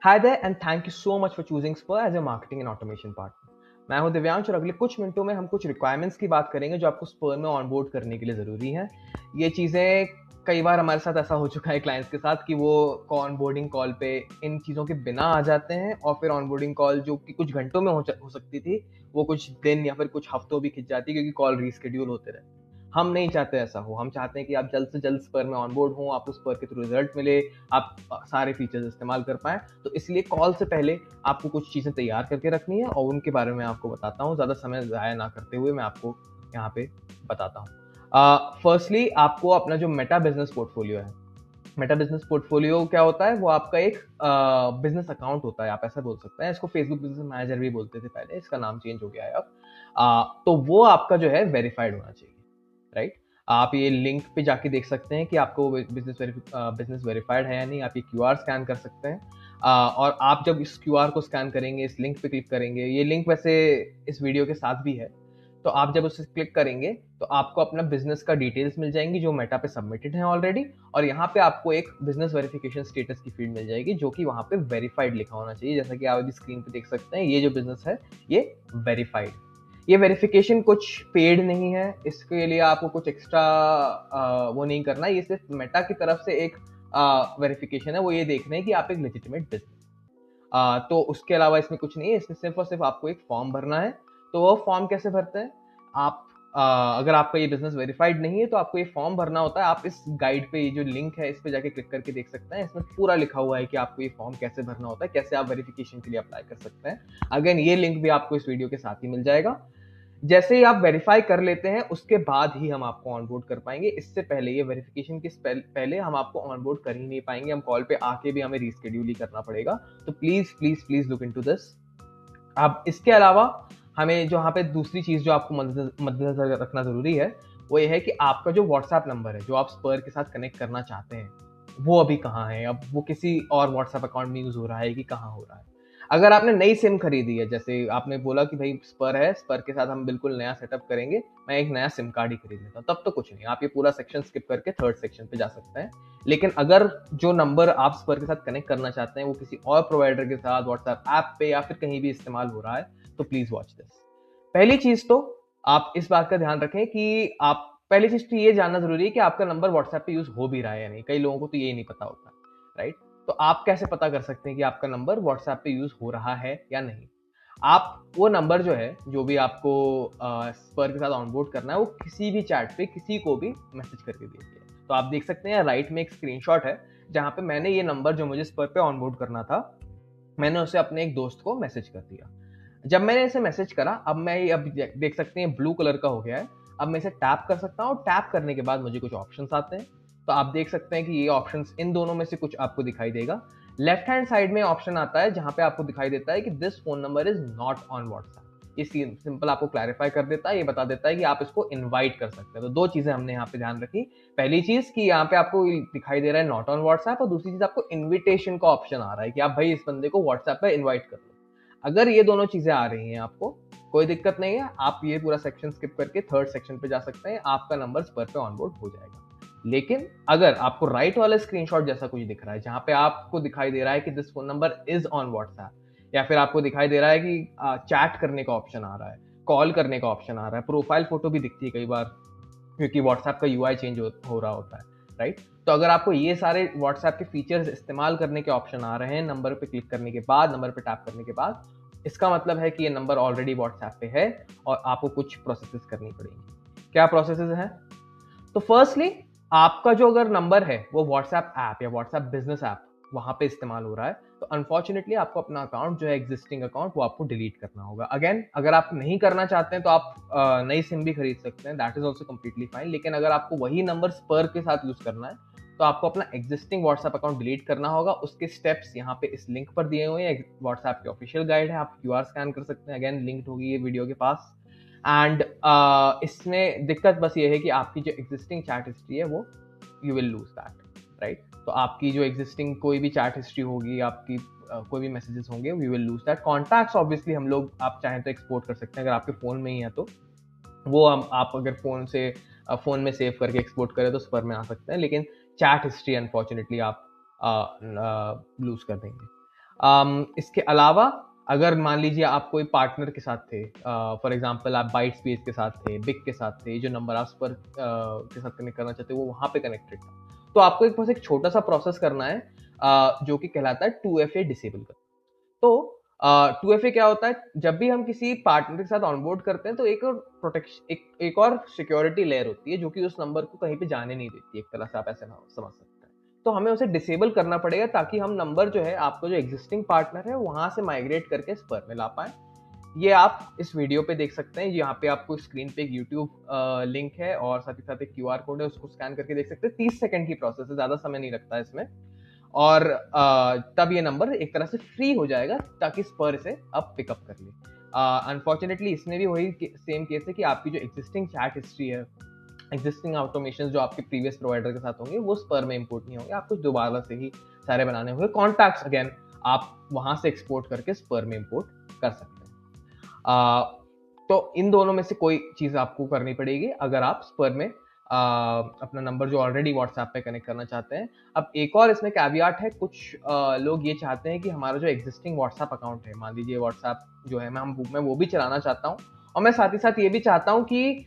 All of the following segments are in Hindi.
Hi there and thank you so much for choosing Spur as your marketing and automation partner. मैं हूं दिव्यांश और अगले कुछ मिनटों में हम कुछ रिक्वायरमेंट्स की बात करेंगे जो आपको स्पर में ऑनबोर्ड करने के लिए ज़रूरी हैं। ये चीज़ें कई बार हमारे साथ ऐसा हो चुका है क्लाइंट्स के साथ कि वो ऑनबोर्डिंग कॉल पे इन चीज़ों के बिना आ जाते हैं और फिर ऑनबोर्डिंग कॉल जो कि कुछ घंटों में हो सकती थी, वो कुछ दिन या फिर कुछ हफ्तों भी खिंच जाती है क्योंकि कॉल रीशेड्यूल होते रहते हैं। हम नहीं चाहते ऐसा हो, हम चाहते हैं कि आप जल्द से जल्द स्पर में ऑनबोर्ड हों, आपको स्पर के थ्रू रिजल्ट मिले, आप सारे फीचर्स इस्तेमाल कर पाएँ। तो इसलिए कॉल से पहले आपको कुछ चीज़ें तैयार करके रखनी है और उनके बारे में आपको बताता हूँ। ज़्यादा समय ज़ाया ना करते हुए मैं आपको यहाँ पे बताता हूँ। फर्स्टली आपको अपना जो मेटा बिज़नेस पोर्टफोलियो है, मेटा बिज़नेस पोर्टफोलियो क्या होता है? वो आपका एक बिज़नेस अकाउंट होता है, आप ऐसा बोल सकते हैं। इसको फेसबुक बिज़नेस मैनेजर भी बोलते थे पहले, इसका नाम चेंज हो गया है अब। तो वो आपका जो है वेरिफाइड होना चाहिए, राइट? आप ये लिंक पे जाके देख सकते हैं कि आपको बिज़नेस वेरिफाइड है या नहीं। आप ये क्यूआर स्कैन कर सकते हैं। और आप जब इस क्यूआर को स्कैन करेंगे, इस लिंक पे क्लिक करेंगे, ये लिंक वैसे इस वीडियो के साथ भी है। तो आप जब उसे क्लिक करेंगे, तो आपको अपना बिज़नेस का डिटेल्स मिल जाएँगी जो मेटा पे सबमिटेड है ऑलरेडी और यहाँ पे आपको एक बिज़नेस वेरिफिकेशन स्टेटस की फील्ड मिल जाएगी जो कि वहाँ पे वेरिफाइड लिखा होना चाहिए। जैसा कि आप अभी स्क्रीन पे देख सकते हैं, ये जो बिज़नेस है, ये वेरिफाइड। ये वेरिफिकेशन कुछ पेड नहीं है, इसके लिए आपको कुछ एक्स्ट्रा वो नहीं करना है। ये सिर्फ मेटा की तरफ से एक वेरिफिकेशन है, वो ये देख रहे हैं कि आप एक लेजिटिमेट बिज़नेस। तो उसके अलावा इसमें कुछ नहीं है, इसमें सिर्फ और सिर्फ आपको एक फॉर्म भरना है। तो वो फॉर्म कैसे भरते हैं? आप अगर आपका ये बिज़नेस वेरिफाइड नहीं है, तो आपको ये फॉर्म भरना होता है। आप इस गाइड पे, ये जो लिंक है, इस पे जाके क्लिक करके देख सकते हैं। इसमें पूरा लिखा हुआ है कि आपको ये फॉर्म कैसे भरना होता है, कैसे आप वेरिफिकेशन के लिए अप्लाई कर सकते हैं। अगेन ये लिंक भी आपको इस वीडियो के साथ ही मिल जाएगा। जैसे ही आप वेरीफाई कर लेते हैं, उसके बाद ही हम आपको ऑनबोर्ड कर पाएँगे। इससे पहले ये वेरिफिकेशन के पहले हम आपको ऑनबोर्ड कर ही नहीं पाएँगे। हम कॉल पे आके भी हमें रीशेड्यूल ही करना पड़ेगा। तो please, please, please look into this. अब इसके अलावा हमें जो यहाँ पे दूसरी चीज़ जो आपको मद्देनज़र रखना ज़रूरी है, वो ये है कि आपका जो व्हाट्सएप नंबर है, जो आप स्पर के साथ कनेक्ट करना चाहते हैं, वो अभी कहाँ है? अब वो किसी और व्हाट्सएप अकाउंट में यूज़ हो रहा है कि कहाँ हो रहा है? अगर आपने नई सिम खरीदी है, जैसे आपने बोला कि भई स्पर है, स्पर के साथ हम बिल्कुल नया सेटअप करेंगे, मैं एक नया सिम कार्ड ही खरीद लेता हूँ, तब तो कुछ नहीं, आप ये पूरा सेक्शन स्किप करके थर्ड सेक्शन पे जा सकते हैं। लेकिन अगर जो नंबर आप स्पर के साथ कनेक्ट करना चाहते हैं, वो किसी और प्रोवाइडर के साथ व्हाट्सएप ऐप पे या फिर कहीं भी इस्तेमाल हो रहा है, तो प्लीज़ वॉच दिस। पहली चीज़ तो आप इस बात का ध्यान रखें कि आप पहली चीज़ तो ये जानना ज़रूरी है कि आपका नंबर व्हाट्सएप पे यूज़ हो भी रहा है या नहीं। कई लोगों को तो ये नहीं पता होता, राइट? तो आप कैसे पता कर सकते हैं कि आपका नंबर व्हाट्सएप पे यूज़ हो रहा है या नहीं? आप वो नंबर जो है, जो भी आपको स्पर के साथ ऑनबोर्ड करना है, वो किसी भी चैट पे किसी को भी मैसेज करके भेजिए। तो आप देख सकते हैं राइट में एक स्क्रीनशॉट है, जहाँ पे मैंने ये नंबर जो मुझे स्पर पे ऑनबोर्ड करना था, मैंने उसे अपने एक दोस्त को मैसेज कर दिया। जब मैंने इसे मैसेज करा, अब मैं ये अब देख सकते हैं ब्लू कलर का हो गया है। अब मैं इसे टैप कर सकता हूँ, टैप करने के बाद मुझे कुछ ऑप्शंस आते हैं। तो आप देख सकते हैं कि ये ऑप्शंस इन दोनों में से कुछ आपको दिखाई देगा। लेफ्ट हैंड साइड में ऑप्शन आता है जहाँ पे आपको दिखाई देता है कि this phone number is not on WhatsApp. ये सिंपल आपको क्लैरिफाई कर देता है, ये बता देता है कि आप इसको इनवाइट कर सकते हैं। तो 2 चीज़ें हमने यहाँ पे ध्यान रखी। पहली चीज़ कि यहाँ पे आपको दिखाई दे रहा है नॉट ऑन व्हाट्सएप और दूसरी चीज़ आपको इन्विटेशन का ऑप्शन आ रहा है कि आप भाई इस बंदे को व्हाट्सएप पे इनवाइट कर लो। अगर ये दोनों चीज़ें आ रही हैं आपको, कोई दिक्कत नहीं है, आप ये पूरा सेक्शन स्किप करके थर्ड सेक्शन पे जा सकते हैं, आपका नंबर स्पर पे ऑनबोर्ड हो जाएगा। लेकिन अगर आपको राइट वाला स्क्रीनशॉट जैसा कुछ दिख रहा है, जहाँ पे आपको दिखाई दे रहा है कि this phone number is on WhatsApp या फिर आपको दिखाई दे रहा है कि चैट करने का ऑप्शन आ रहा है, कॉल करने का ऑप्शन आ रहा है, प्रोफाइल फ़ोटो भी दिखती है कई बार क्योंकि व्हाट्सएप का यूआई चेंज हो रहा होता है, राइट? तो अगर आपको ये सारे व्हाट्सएप के फीचर्स इस्तेमाल करने के ऑप्शन आ रहे हैं, नंबर पे क्लिक करने के बाद, नंबर पे टैप करने के बाद, इसका मतलब है कि ये नंबर ऑलरेडी व्हाट्सएप पे है और आपको कुछ प्रोसेसेस करनी पड़ेंगी। क्या प्रोसेसेस हैं? तो फर्स्टली आपका जो अगर नंबर है वो व्हाट्सएप ऐप या व्हाट्सएप बिजनेस ऐप वहां पे इस्तेमाल हो रहा है, तो अनफॉर्चुनेटली आपको अपना अकाउंट जो है एग्जिस्टिंग अकाउंट वो आपको डिलीट करना होगा। अगेन अगर आप नहीं करना चाहते हैं तो आप नई सिम भी खरीद सकते हैं, that is also completely fine. लेकिन अगर आपको वही नंबर स्पर के साथ यूज करना है तो आपको अपना एग्जिस्टिंग व्हाट्सएप अकाउंट डिलीट करना होगा। उसके स्टेप्स यहाँ पे इस लिंक पर दिए हुए हैं, व्हाट्सएप की ऑफिशियल गाइड है, आप क्यूआर स्कैन कर सकते हैं, अगेन लिंक होगी ये वीडियो के पास। एंड इसमें दिक्कत बस ये है कि आपकी जो एग्जिस्टिंग चैट हिस्ट्री है वो you will lose that, right? तो आपकी जो एग्जिस्टिंग कोई भी चैट हिस्ट्री होगी, आपकी कोई भी मैसेजेस होंगे, we will lose that. Contacts obviously हम लोग आप चाहें तो एक्सपोर्ट कर सकते हैं, अगर आपके फ़ोन में ही है तो वो हम आप अगर फ़ोन में सेव करके एक्सपोर्ट करें तो स्पर में आ सकते हैं, लेकिन चैट हिस्ट्री अनफॉर्चुनेटली आप लूज कर देंगे। इसके अलावा अगर मान लीजिए आप कोई पार्टनर के साथ थे, फॉर एग्जांपल आप बाइट स्पेस के साथ थे, बिग के साथ थे, जो नंबर आप स्पर के साथ कनेक्ट करना चाहते हो वो वहाँ पे कनेक्टेड था, तो आपको एक बस एक छोटा सा प्रोसेस करना है, जो कि कहलाता है 2FA डिसेबल करना। तो 2FA क्या होता है, जब भी हम किसी पार्टनर के साथ ऑनबोर्ड करते हैं तो एक और प्रोटेक्शन, एक और सिक्योरिटी लेयर होती है जो कि उस नंबर को कहीं पे जाने नहीं देती, एक तरह से आप ऐसे ना समझ सकते हैं। तो हमें उसे डिसेबल करना पड़ेगा ताकि हम नंबर जो है आपको जो एग्जिस्टिंग पार्टनर है वहां से माइग्रेट करके स्पर में ला पाए। ये आप इस वीडियो पे देख सकते हैं, यहाँ पे आपको स्क्रीन पे एक यूट्यूब लिंक है और साथ ही साथ एक QR कोड है, उसको स्कैन करके देख सकते हैं। 30 सेकंड की प्रोसेस है, ज्यादा समय नहीं लगता है इसमें। और तब ये नंबर एक तरह से फ्री हो जाएगा ताकि स्पर इसे अब पिकअप कर ले। अनफॉर्चुनेटली इसमें भी वही सेम केस है कि आपकी जो एग्जिस्टिंग चैट हिस्ट्री है, एग्जिस्टिंग ऑटोमेशन जो आपके प्रीवियस प्रोवाइडर के साथ होंगे वो स्पर में इंपोर्ट नहीं होंगे, आपको दोबारा से ही सारे बनाने होंगे। कॉन्टैक्ट्स अगेन आप वहां से एक्सपोर्ट करके स्पर में इंपोर्ट कर सकते हैं। तो इन दोनों में से कोई चीज आपको करनी पड़ेगी अगर आप स्पर में अपना नंबर जो ऑलरेडी व्हाट्सएप पे कनेक्ट करना चाहते हैं। अब एक और इसमें कैवियाट है, कुछ लोग ये चाहते हैं कि हमारा जो एग्जिस्टिंग व्हाट्सएप अकाउंट है, मान लीजिए व्हाट्सएप जो है मैं वो भी चलाना चाहता हूँ, और मैं साथ ही साथ ये भी चाहता हूँ कि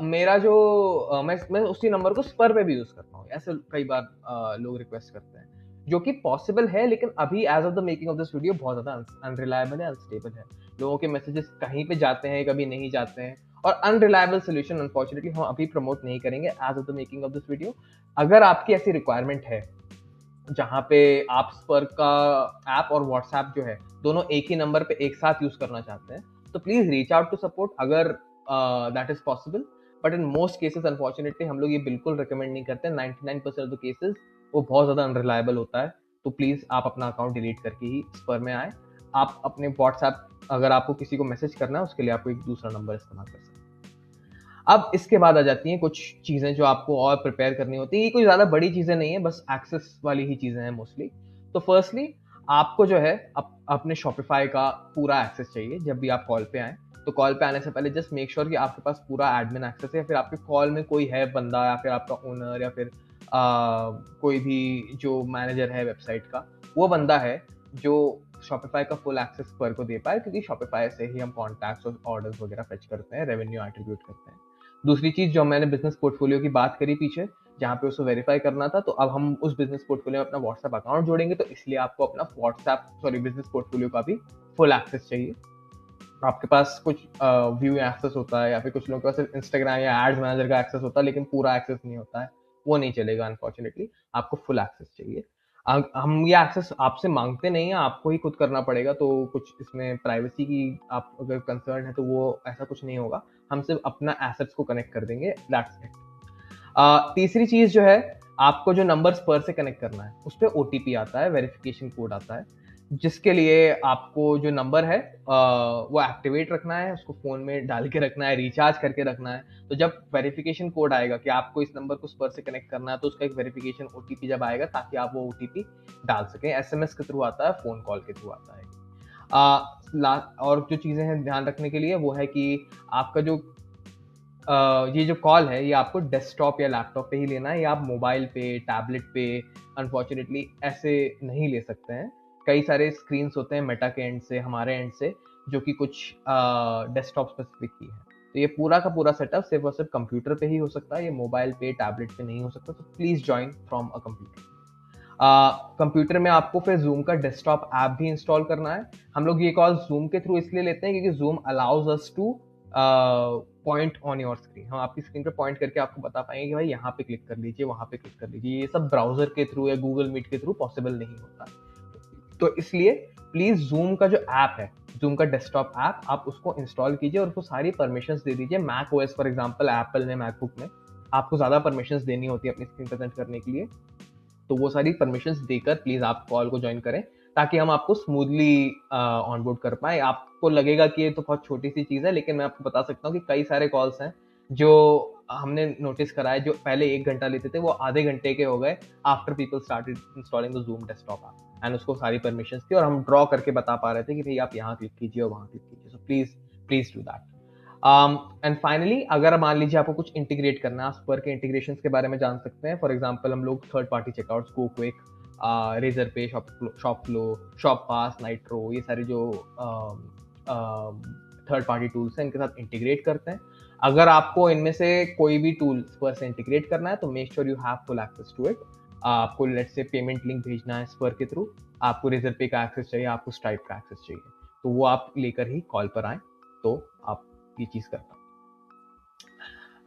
मेरा जो मैं उसी नंबर को स्पर पे भी यूज करता हूँ, ऐसे कई बार लोग रिक्वेस्ट करते हैं, जो कि पॉसिबल है, लेकिन अभी as of the making of this video बहुत ज्यादा अनरिलायबल है, अनस्टेबल है। लोगों के मैसेजेस कहीं पे जाते हैं, कभी नहीं जाते हैं, और अनरिलायबल सोल्यूशन अनफॉर्चुनेटली हम अभी प्रमोट नहीं करेंगे as of the making of this video. अगर आपकी ऐसी रिक्वायरमेंट है जहां पे आप स्पर का ऐप और व्हाट्सएप जो है दोनों एक ही नंबर पे एक साथ यूज करना चाहते हैं, तो please reach out to support अगर that is possible. But in most cases unfortunately हम लोग ये बिल्कुल रिकमेंड नहीं करते। 99% ऑफ द केसेस वो बहुत ज्यादा अनरिलायबल होता है, तो प्लीज आप अपना अकाउंट डिलीट करके ही स्पर में आए। आप अपने व्हाट्सएप, अगर आपको किसी को मैसेज करना है उसके लिए आपको एक दूसरा नंबर इस्तेमाल कर सकते हैं। अब इसके बाद आ जाती हैं कुछ चीजें जो आपको और प्रिपेयर करनी होती है। ये कोई ज्यादा बड़ी चीजें नहीं है, बस एक्सेस वाली ही चीजें हैं मोस्टली। तो फर्स्टली आपको जो है अपने शॉपिफाई का पूरा एक्सेस चाहिए जब भी आप कॉल पे आए। तो कॉल पे आने से पहले जस्ट मेक श्योर कि आपके पास पूरा एडमिन एक्सेस है, फिर आपके कॉल में कोई है बंदा, या फिर आपका ओनर, या फिर कोई भी जो मैनेजर है वेबसाइट का, वो बंदा है जो शॉपिफाई का फुल एक्सेस स्पर को दे पाए, क्योंकि शॉपिफाई से ही हम कॉन्टैक्ट्स और ऑर्डर्स वगैरह फेच करते हैं, रेवेन्यू एट्रीब्यूट करते हैं। दूसरी चीज जो मैंने बिजनेस पोर्टफोलियो की बात करी पीछे, जहाँ पे उसको वेरीफाई करना था, तो अब हम उस बिजनेस पोर्टफोलियो में अपना व्हाट्सएप अकाउंट जोड़ेंगे, तो इसलिए आपको अपना बिजनेस पोर्टफोलियो का भी फुल एक्सेस चाहिए। आपके पास कुछ व्यू एक्सेस होता है, या फिर कुछ लोगों के पास इंस्टाग्राम या एड्स मैनेजर का एक्सेस होता है, लेकिन पूरा एक्सेस नहीं होता है, वो नहीं चलेगा अनफॉर्चुनेटली। आपको फुल एक्सेस चाहिए। हम ये एक्सेस आपसे मांगते नहीं है, आपको ही खुद करना पड़ेगा। तो कुछ इसमें प्राइवेसी की आप अगर कंसर्न है तो वो ऐसा कुछ नहीं होगा, हम सिर्फ अपना एसेट्स को कनेक्ट कर देंगे, दैट्स इट। तीसरी चीज जो है, आपको जो नंबर स्पर से कनेक्ट करना है उस पर OTP आता है, वेरिफिकेशन कोड आता है, जिसके लिए आपको जो नंबर है वो एक्टिवेट रखना है, उसको फोन में डाल के रखना है, रिचार्ज करके रखना है। तो जब वेरिफिकेशन कोड आएगा कि आपको इस नंबर को स्पर से कनेक्ट करना है, तो उसका एक वेरिफिकेशन OTP जब आएगा, ताकि आप वो OTP डाल सकें। SMS के थ्रू आता है, फोन कॉल के थ्रू आता है। और जो चीजें हैं ध्यान रखने के लिए, वो है कि आपका जो ये जो कॉल है ये आपको डेस्कटॉप या लैपटॉप पे ही लेना है, या आप मोबाइल पे, टैबलेट पे अनफॉर्चुनेटली ऐसे नहीं ले सकते हैं। कई सारे स्क्रीन होते हैं मेटा के एंड से, हमारे एंड से, जो कि कुछ डेस्कटॉप स्पेसिफिक ही है। तो ये पूरा का पूरा सेटअप सिर्फ और सिर्फ कंप्यूटर पे ही हो सकता है, ये मोबाइल पे, टैबलेट पे नहीं हो सकता। तो please join from a computer. Computer में आपको फिर जूम का डेस्कटॉप ऐप भी इंस्टॉल करना है। हम लोग ये कॉल जूम के थ्रू इसलिए लेते हैं क्योंकि zoom allows us two point on your screen. हम आपकी स्क्रीन पे पॉइंट करके आपको बता पाएंगे कि भाई यहाँ पे क्लिक कर लीजिए, वहां पे क्लिक कर लीजिए। ये सब ब्राउजर के थ्रू या गूगल मीट के थ्रू पॉसिबल नहीं होता। तो इसलिए प्लीज जूम का जो ऐप है, जूम का डेस्कटॉप ऐप, आप उसको इंस्टॉल कीजिए और उसको सारी परमिशंस दे दीजिए। Mac OS for example, Apple में, मैकबुक में आपको ज्यादा परमिशंस देनी होती है अपनी स्क्रीन प्रेजेंट करने के लिए। तो वो सारी परमिशंस देकर प्लीज आप कॉल को ज्वाइन करें, ताकि हम आपको स्मूथली ऑनबोर्ड कर पाए। आपको लगेगा कि ये तो बहुत छोटी सी चीज है, लेकिन मैं आपको बता सकता हूँ कि कई सारे कॉल्स हैं जो हमने नोटिस करा है, जो पहले 1 घंटा लेते थे वो आधे घंटे के हो गए after people started installing the zoom desktop app, and उसको सारी परमिशंस थी, और हम ड्रॉ करके बता पा रहे थे कि भाई आप यहाँ क्लिक कीजिए और वहाँ क्लिक कीजिए। So please please do that. And finally, अगर मान लीजिए आपको कुछ इंटीग्रेट करना है, आप स्पर के इंटीग्रेशन के बारे में जान सकते हैं। फॉर एग्जाम्पल हम लोग third party checkouts, GoQuick, Razorpay, Shopflo, shop pass, Nitro, ये सारे जो थर्ड पार्टी टूल्स हैं इनके साथ इंटीग्रेट करते हैं। अगर आपको इनमें से कोई भी टूल स्पर से इंटीग्रेट करना है तो make sure you have full access to it. आपको लेट्स से पेमेंट लिंक भेजना है स्पर के थ्रू, आपको रेजर पे का एक्सेस चाहिए, आपको स्ट्राइप का एक्सेस चाहिए, तो वो आप लेकर ही कॉल पर आए तो आप ये चीज़ कर पाएँ।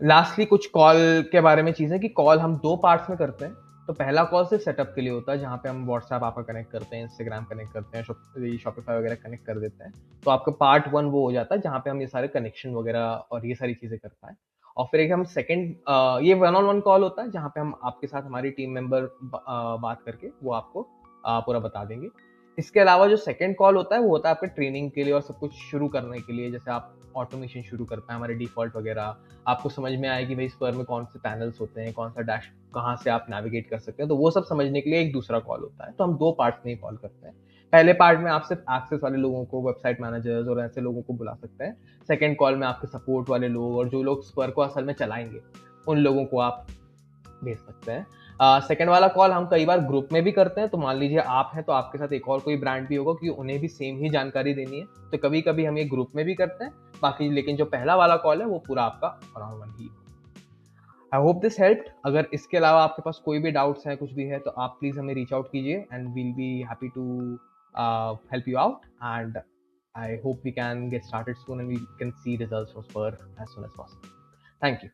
लास्टली कुछ कॉल के बारे में चीज़ है कि कॉल हम 2 पार्ट्स में करते हैं। तो पहला कॉल सिर्फ सेटअप के लिए होता है, जहाँ पे हम व्हाट्सएप आपका कनेक्ट करते हैं, इंस्टाग्राम कनेक्ट करते हैं, शॉपिफाई वगैरह कनेक्ट कर देते हैं। तो आपका पार्ट 1 वो हो जाता है, जहाँ पे हम ये सारे कनेक्शन वगैरह और ये सारी चीज़ें कर पाएँ। और फिर एक हम सेकंड ये वन ऑन वन कॉल होता है, जहाँ पे हम आपके साथ हमारी टीम मेंबर बात करके वो आपको पूरा बता देंगे। इसके अलावा जो सेकंड कॉल होता है, वो होता है आपके ट्रेनिंग के लिए और सब कुछ शुरू करने के लिए, जैसे आप ऑटोमेशन शुरू कर पाएँ, हमारे डिफ़ॉल्ट वगैरह, आपको समझ में आए कि भाई स्पर में कौन से पैनल्स होते हैं, कौन सा डैश कहाँ से आप नेविगेट कर सकते हैं, तो वो सब समझने के लिए एक दूसरा कॉल होता है। तो हम 2 पार्ट्स में ही कॉल करते हैं। पहले पार्ट में आप सिर्फ एक्सेस वाले लोगों को, वेबसाइट मैनेजर्स और ऐसे लोगों को बुला सकते हैं। सेकंड कॉल में आपके सपोर्ट वाले लोग और जो लोग स्पर को असल में चलाएँगे, उन लोगों को आप भेज सकते हैं। सेकंड वाला कॉल हम कई बार ग्रुप में भी करते हैं, तो मान लीजिए आप हैं तो आपके साथ एक और कोई ब्रांड भी होगा क्योंकि उन्हें भी सेम ही जानकारी देनी है, तो कभी-कभी हम ये ग्रुप में भी करते हैं। बाकी लेकिन जो पहला वाला कॉल है वो पूरा आपका one on one he. I hope this helped. अगर इसके अलावा आपके पास कोई भी डाउट्स हैं, कुछ भी है, तो आप प्लीज़ हमें रीच आउट कीजिए and we will be happy to help you out and I hope we can get started soon and we can see results for Spur as soon as possible. Thank you.